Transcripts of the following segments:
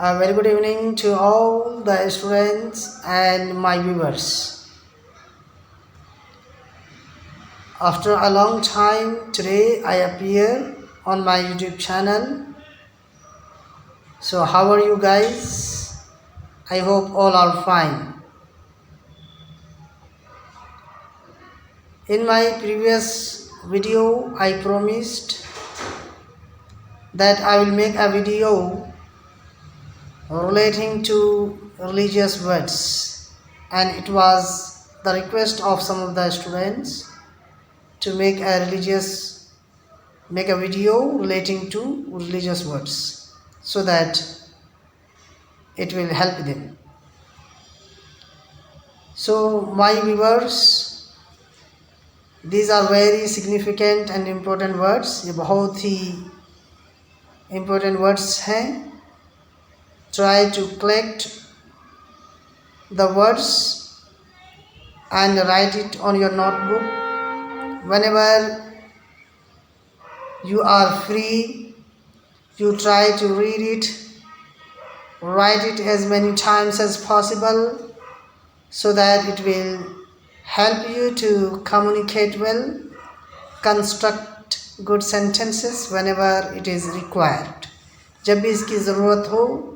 A very good evening to all the students and my viewers. After a long time, today I appear on my YouTube channel. So how are you guys? I hope all are fine. In my previous video, I promised that I will make a video relating to religious words, and it was the request of some of the students to make a video relating to religious words so that it will help them. So my viewers, these are very significant and important words. ये बहुत ही important words हैं. Try to collect the words and write it on your notebook. Whenever you are free, you try to read it, write it as many times as possible so that it will help you to communicate well, construct good sentences whenever it is required. जब भी इसकी ज़रूरत हो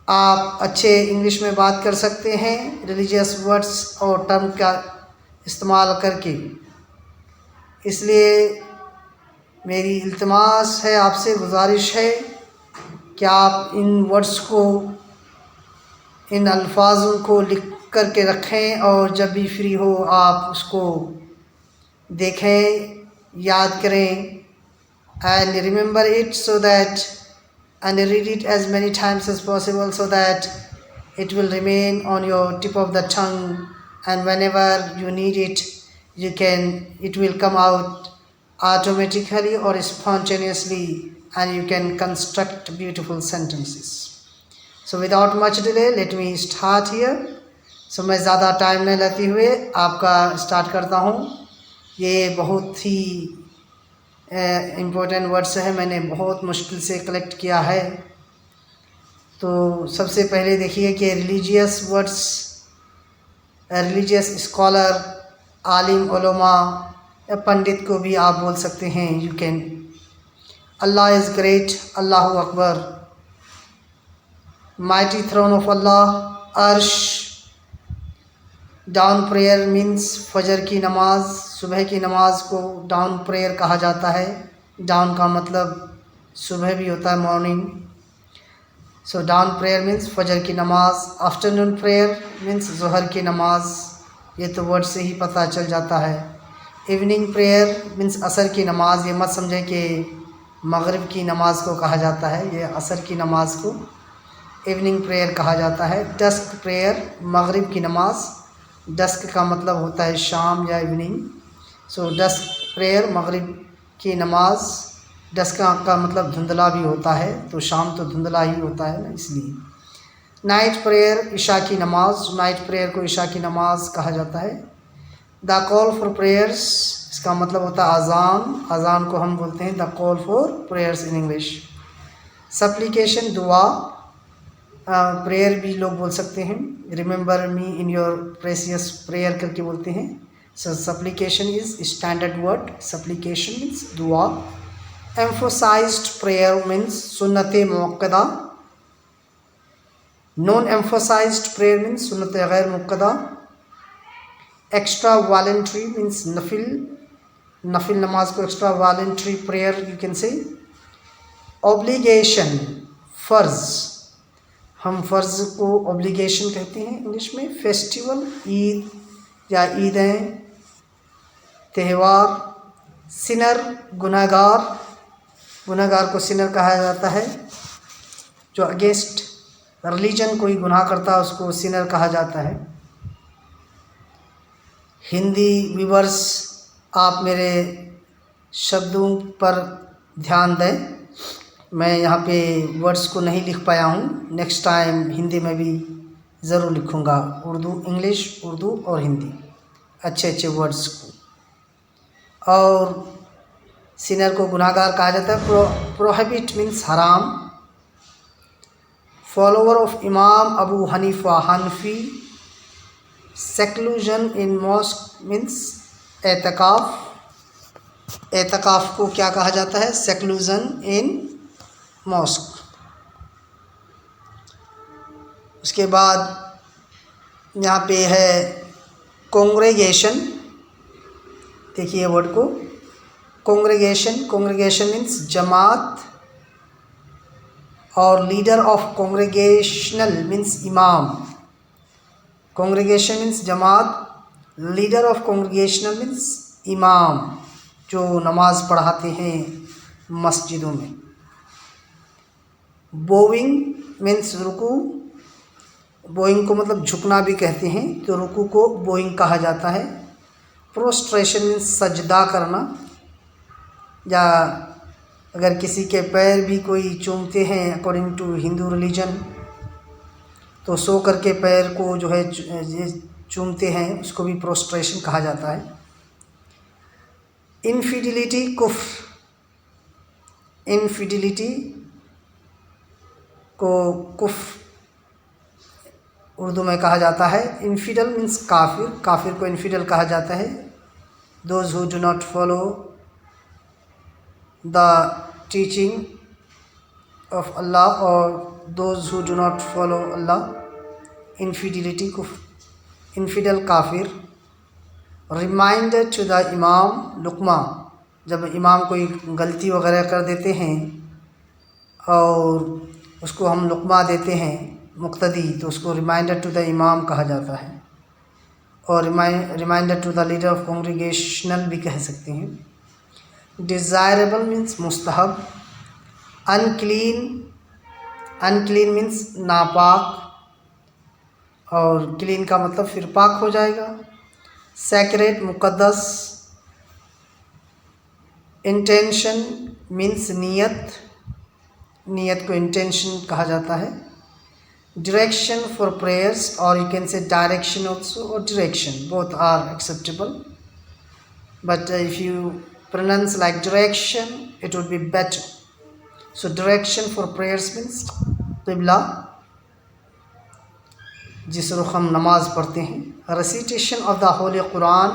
आप अच्छे English में बात कर सकते हैं रिलीजियस वर्ड्स और टर्म का इस्तेमाल करके. इसलिए मेरी इल्तिमास है, आपसे गुजारिश है कि आप इन वर्ड्स को, इन अल्फाजों को लिख कर के रखें और जब भी फ्री हो आप उसको देखें, याद करें, and remember it so that and read it as many times as possible so that it will remain on your tip of the tongue, and whenever you need it it will come out automatically or spontaneously and you can construct beautiful sentences. So without much delay, let me start here. So मैं ज़्यादा time नहीं लेते हुए आपका start करता हूँ. ये बहुत ही इम्पोर्टेंट वर्ड्स है, मैंने बहुत मुश्किल से कलेक्ट किया है. तो सबसे पहले देखिए कि रिलीजियस वर्ड्स, रिलीजियस स्कॉलर, आलिम, उलमा या पंडित को भी आप बोल सकते हैं. You can. Allah is great, अल्लाहु अकबर. माइटी थ्रोन ऑफ अल्लाह, अर्श. डाउन प्रेयर मीन्स फजर की नमाज, सुबह की नमाज को डाउन प्रेयर कहा जाता है. डाउन का मतलब सुबह भी होता है, morning. So down prayer means फजर की नमाज. आफ्टरनून प्रेयर मीन्स ज़ोहर की नमाज, ये तो वर्ड से ही पता चल जाता है. इवनिंग प्रेयर मीन्स असर की नमाज. ये मत समझें कि मगरिब की नमाज को कहा जाता है, ये असर की नमाज को इवनिंग प्रेयर कहा जाता है. डस्क प्रेयर, मगरिब की नमाज. डस्क का मतलब होता है शाम या इवनिंग. सो डस्क प्रेयर, मगरिब की नमाज. डस्क का मतलब धुंधला भी होता है, तो शाम तो धुंधला ही होता है ना, इसलिए. नाइट प्रेयर, इशा की नमाज. नाइट प्रेयर को इशा की नमाज कहा जाता है. द कॉल फॉर प्रेयर्स, इसका मतलब होता है अज़ान. अज़ान को हम बोलते हैं the call for prayers in English. Supplication, दुआ. प्रेयर भी लोग बोल सकते हैं. Remember me in your precious prayer करके बोलते हैं. So supplication is standard word. Supplication means दुआ. एम्फोसाइज्ड प्रेयर मीन्स सुन्नत मुअक्कदा. नॉन एम्फोसाइज्ड प्रेयर मीन्स सुन्नत गैर मुअक्कदा. एक्स्ट्रा वॉलेंट्री मीन्स नफिल. नफिल नमाज को extra voluntary prayer you can say. Obligation, फ़र्ज़. हम फ़र्ज़ को ऑब्लिगेशन कहते हैं इंग्लिश में. फेस्टिवल, ईद या ईदें, त्यौहार. सिनर, गुनहगार. गुनहगार को सिनर कहा जाता है. जो अगेंस्ट रिलीजन कोई गुनाह करता है उसको सिनर कहा जाता है. हिंदी व्यूअर्स, आप मेरे शब्दों पर ध्यान दें. मैं यहाँ पे वर्ड्स को नहीं लिख पाया हूँ, नेक्स्ट टाइम हिंदी में भी ज़रूर लिखूँगा. उर्दू, इंग्लिश, उर्दू और हिंदी, अच्छे अच्छे वर्ड्स को. और सिनर को गुनाहगार कहा जाता है. प्रोहिबिट मीन्स हराम. follower of Imam Abu Hanifa Hanfi. Seclusion in mosque means एतकाफ़. एतकाफ़ को क्या कहा जाता है? सेक्लूजन इन मॉस्क. उसके बाद यहाँ पे है कॉन्ग्रेगेशन. देखिए वर्ड को, कॉन्ग्रेगेशन. कॉन्ग्रेगेशन मीन्स जमात और लीडर ऑफ कॉन्ग्रेगेशनल मीन्स इमाम. कॉन्ग्रेगेशन मीन्स जमात, लीडर ऑफ कॉन्ग्रेगेशनल मीन्स इमाम जो नमाज़ पढ़ाते हैं मस्जिदों में. बोइंग मीन्स रुकू. बोइंग को मतलब झुकना भी कहते हैं, तो रुकू को बोइंग कहा जाता है. प्रोस्ट्रेशन मीन्स सजदा करना, या अगर किसी के पैर भी कोई चूमते हैं अकॉर्डिंग टू हिंदू रिलीजन, तो सो करके पैर को जो है चूमते हैं, उसको भी प्रोस्ट्रेशन कहा जाता है. इनफिडिलिटी कुफ्र. इनफिडिलिटी को कुफ्र उर्दू में कहा जाता है. इनफिडल मीन्स काफिर. काफिर को इनफिडल कहा जाता है. Those who do not follow the teaching of Allah और those who do not follow Allah. Infidelity कुफ्र. इनफिडल काफिर. रिमाइंडर टू द इमाम लुकमा. जब इमाम कोई गलती वगैरह कर देते हैं और उसको हम लुकमा देते हैं मुक्तदी, तो उसको रिमाइंडर टू द इमाम कहा जाता है. और reminder to the leader of congregational भी कह सकते हैं. डिज़ायरेबल मीन्स मुस्तहब. अनक्लीन. अनक्लीन मीन्स नापाक, और क्लीन का मतलब फिर पाक हो जाएगा. सैक्रेड मुक़द्दस. इंटेंशन मीन्स नियत. नियत को इंटेंशन कहा जाता है. डायरेक्शन फॉर प्रेयर्स, और you can say direction also और direction, both are acceptable, but if you pronounce like direction it would be better. So direction for prayers means qibla, जिस रुख हम नमाज पढ़ते हैं. Recitation of the holy Quran.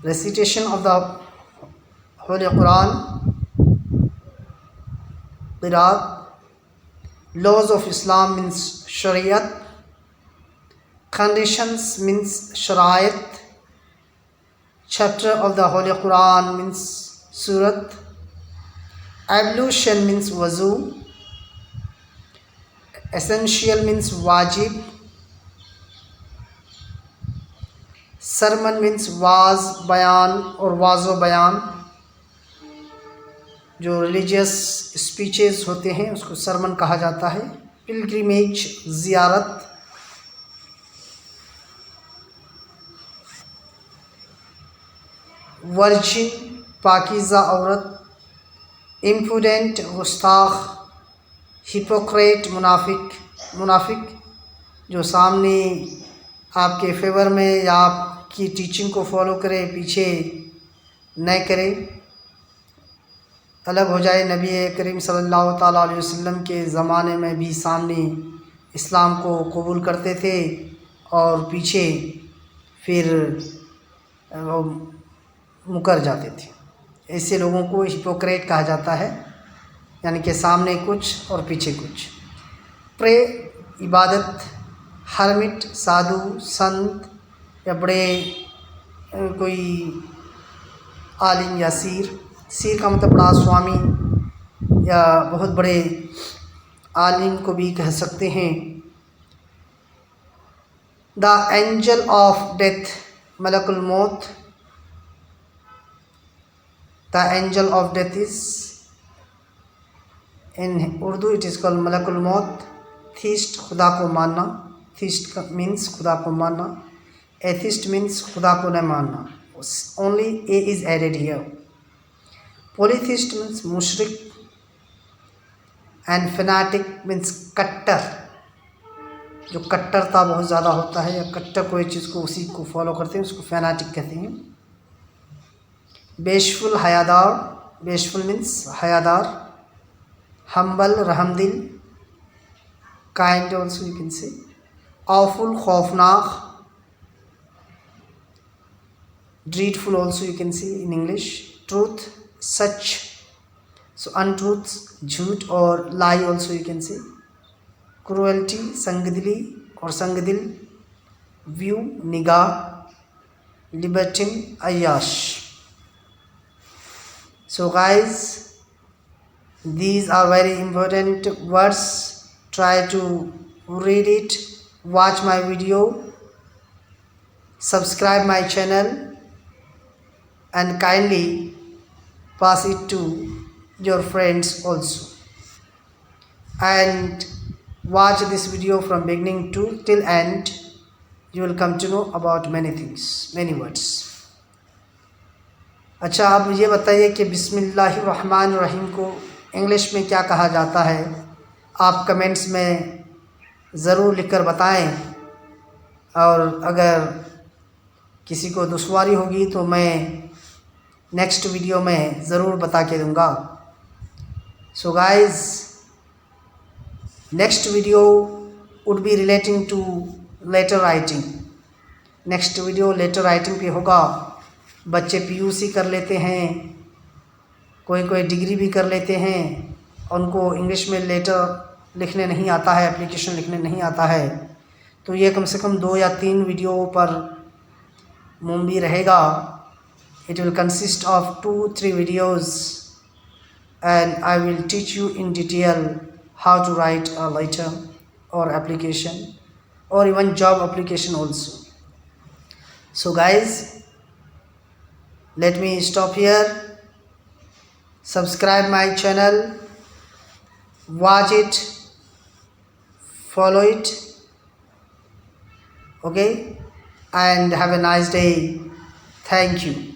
Recitation of the holy Quran. क़िरात. Laws of Islam means शरीयत. Conditions means शराइत. Chapter of the holy Quran means सूरत. एब्लूशन मीन्स वज़ू. एसेंशियल मीन्स वाजिब. सरमन मीन्स वाज बयान और वाज़ो बयान. जो रिलीजियस स्पीचेस होते हैं उसको सरमन कहा जाता है. पिलग्रिमेज ज़ियारत. वर्जिन पाकीज़ा औरत. इम्पुडेंट गुस्ताख. हिपोक्रेट मुनाफिक. मुनाफिक जो सामने आपके फेवर में या आपकी टीचिंग को फॉलो करे, पीछे न करे, अलग हो जाए. नबी करीम सल्लल्लाहु ताला अलैहि वसल्लम के ज़माने में भी सामने इस्लाम को कबूल करते थे और पीछे फिर मुकर जाते थे. ऐसे लोगों को हिपोक्रेट कहा जाता है, यानी कि सामने कुछ और पीछे कुछ. प्रे इबादत. हरमिट साधु संत या बड़े कोई आलिम या सीर. सीर का मतलब बड़ा स्वामी या बहुत बड़े आलिम को भी कह सकते हैं. The angel of death. मलकुल मौत. The angel of death is in Urdu it is called मलकुल मौत. थीस्ट खुदा को मानना. थीस्ट मीन्स खुदा को मानना. एथिस्ट मीन्स खुदा को न मानना. Only a is added here. Polytheist means मुशरिक. एंड फैनाटिक मीन्स कट्टर. जो कट्टरता बहुत ज़्यादा होता है या कट्टर कोई चीज़ को उसी को फॉलो करते हैं उसको फैनाटिक कहते हैं. बेशफुल हयादार. बेशफुल मीन्स हयादार. humble रहमदिल, kind also you can say, awful खौफनाक, dreadful also you can see in English, truth such, so untruth झूठ और lie also you can say, cruelty संगदिली और संगदिल, view निगाह, libertine अय्याश. So guys, these are very important words. Try to read it, watch my video, subscribe my channel, and kindly pass it to your friends also, and watch this video from beginning to till end. You will come to know about many things, many words. अच्छा, आप मुझे बताइए कि बिस्मिल्लाहिर्रहमानिर्रहीम को English में क्या कहा जाता है. आप कमेंट्स में ज़रूर लिखकर बताएं, और अगर किसी को दुश्वारी होगी तो मैं नेक्स्ट वीडियो में ज़रूर बता के दूँगा. So guys, next video would be relating to letter writing. Next video letter writing पे होगा. बच्चे पीयूसी कर लेते हैं, कोई डिग्री भी कर लेते हैं, उनको इंग्लिश में लेटर लिखने नहीं आता है, एप्लीकेशन लिखने नहीं आता है, तो ये कम से कम 2 या 3 वीडियो पर मूवी रहेगा. It will consist of 2-3 videos, and I will teach you in detail how to write a letter or application, or even job application also. So guys, let me stop here. Subscribe my channel, watch it, follow it, okay, and have a nice day. Thank you.